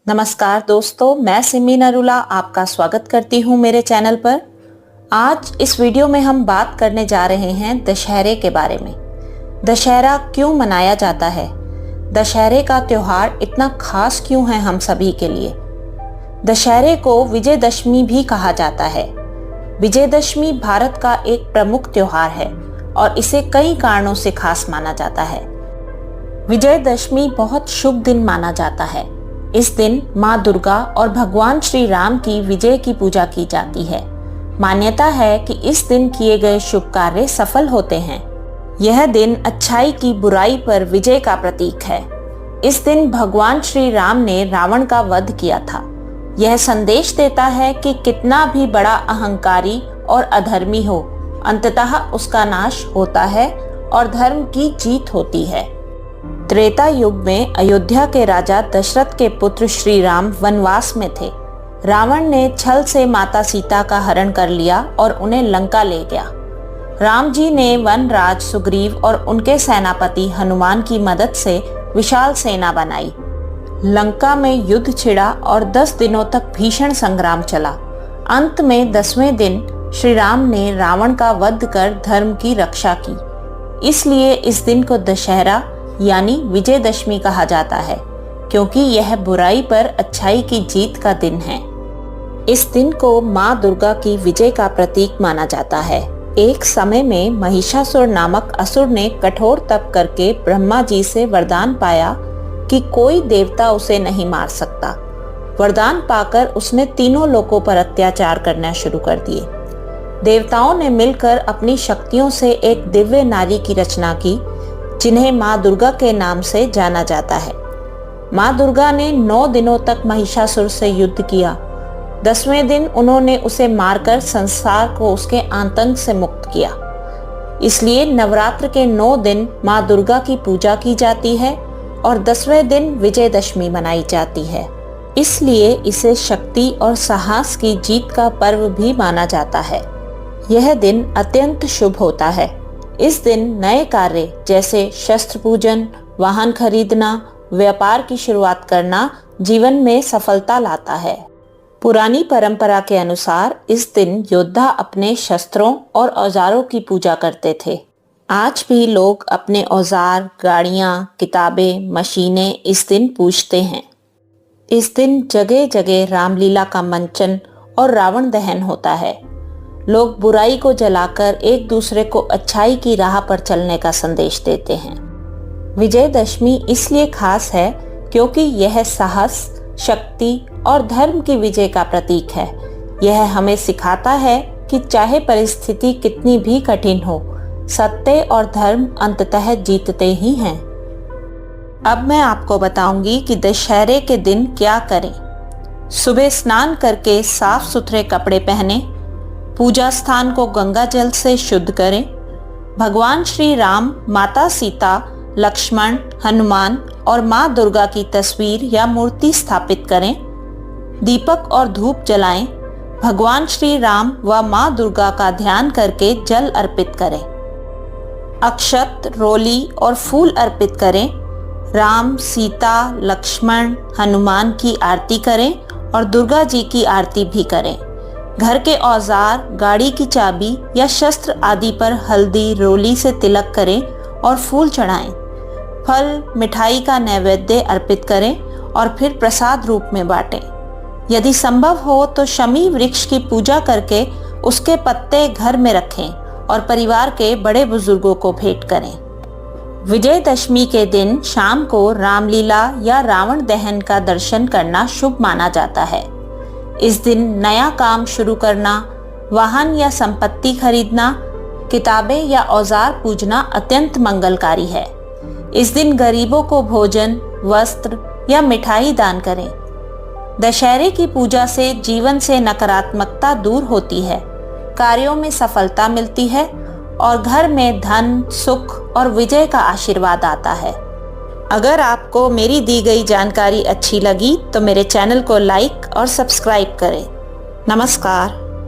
नमस्कार दोस्तों, मैं सिमी नरूला आपका स्वागत करती हूँ मेरे चैनल पर। आज इस वीडियो में हम बात करने जा रहे हैं दशहरे के बारे में। दशहरा क्यों मनाया जाता है? दशहरे का त्योहार इतना खास क्यों है हम सभी के लिए? दशहरे को विजयदशमी भी कहा जाता है। विजयदशमी भारत का एक प्रमुख त्योहार है और इसे कई कारणों से खास माना जाता है। विजयदशमी बहुत शुभ दिन माना जाता है। इस दिन माँ दुर्गा और भगवान श्री राम की विजय की पूजा की जाती है। मान्यता है कि इस दिन किए गए शुभ कार्य सफल होते हैं। यह दिन अच्छाई की बुराई पर विजय का प्रतीक है। इस दिन भगवान श्री राम ने रावण का वध किया था। यह संदेश देता है कि कितना भी बड़ा अहंकारी और अधर्मी हो, अंततः उसका नाश होता है और धर्म की जीत होती है। त्रेता युग में अयोध्या के राजा दशरथ के पुत्र श्री राम वनवास में थे। रावण ने छल से माता सीता का हरण कर लिया और उन्हें लंका ले गया। राम जी ने वनराज सुग्रीव और उनके सेनापति हनुमान की मदद से विशाल सेना बनाई। लंका में युद्ध छिड़ा और 10 दिनों तक भीषण संग्राम चला। अंत में 10वें दिन श्री राम ने रावण का वध कर धर्म की रक्षा की। इसलिए इस दिन को दशहरा यानी विजयदशमी कहा जाता है, क्योंकि यह बुराई पर अच्छाई की जीत का दिन है। इस दिन को माँ दुर्गा की विजय का प्रतीक माना जाता है। एक समय में महिषासुर नामक असुर ने कठोर तप करके ब्रह्मा जी से वरदान पाया कि कोई देवता उसे नहीं मार सकता। वरदान पाकर उसने तीनों लोकों पर अत्याचार करना शुरू कर दिए। देवताओं ने मिलकर अपनी शक्तियों से एक दिव्य नारी की रचना की, जिन्हें माँ दुर्गा के नाम से जाना जाता है। माँ दुर्गा ने 9 दिनों तक महिषासुर से युद्ध किया। 10वें दिन उन्होंने उसे मारकर संसार को उसके आतंक से मुक्त किया। इसलिए नवरात्र के 9 दिन माँ दुर्गा की पूजा की जाती है और 10वें दिन विजयदशमी मनाई जाती है। इसलिए इसे शक्ति और साहस की जीत का पर्व भी माना जाता है। यह दिन अत्यंत शुभ होता है। इस दिन नए कार्य जैसे शस्त्र पूजन, वाहन खरीदना, व्यापार की शुरुआत करना जीवन में सफलता लाता है। पुरानी परंपरा के अनुसार इस दिन योद्धा अपने शस्त्रों और औजारों की पूजा करते थे। आज भी लोग अपने औजार, गाड़ियाँ, किताबें, मशीनें इस दिन पूजते हैं। इस दिन जगह जगह रामलीला का मंचन और रावण दहन होता है। लोग बुराई को जलाकर एक दूसरे को अच्छाई की राह पर चलने का संदेश देते हैं। विजयदशमी इसलिए खास है क्योंकि यह साहस, शक्ति और धर्म की विजय का प्रतीक है। यह हमें सिखाता है कि चाहे परिस्थिति कितनी भी कठिन हो, सत्य और धर्म अंततः जीतते ही हैं। अब मैं आपको बताऊंगी कि दशहरे के दिन क्या करें। सुबह स्नान करके साफ सुथरे कपड़े पहने, पूजा स्थान को गंगा जल से शुद्ध करें, भगवान श्री राम, माता सीता, लक्ष्मण, हनुमान और माँ दुर्गा की तस्वीर या मूर्ति स्थापित करें, दीपक और धूप जलाएं, भगवान श्री राम व माँ दुर्गा का ध्यान करके जल अर्पित करें, अक्षत, रोली और फूल अर्पित करें, राम, सीता, लक्ष्मण, हनुमान की आरती करें और दुर्गा जी की आरती भी करें। घर के औजार, गाड़ी की चाबी या शस्त्र आदि पर हल्दी, रोली से तिलक करें और फूल चढ़ाएं। फल, मिठाई का नैवेद्य अर्पित करें और फिर प्रसाद रूप में बांटें। यदि संभव हो तो शमी वृक्ष की पूजा करके उसके पत्ते घर में रखें और परिवार के बड़े बुजुर्गों को भेंट करें। विजयदशमी के दिन शाम को रामलीला या रावण दहन का दर्शन करना शुभ माना जाता है। इस दिन नया काम शुरू करना, वाहन या संपत्ति खरीदना, किताबें या औजार पूजना अत्यंत मंगलकारी है। इस दिन गरीबों को भोजन, वस्त्र या मिठाई दान करें। दशहरे की पूजा से जीवन से नकारात्मकता दूर होती है, कार्यों में सफलता मिलती है और घर में धन, सुख और विजय का आशीर्वाद आता है। अगर आपको मेरी दी गई जानकारी अच्छी लगी तो मेरे चैनल को लाइक और सब्सक्राइब करें। नमस्कार।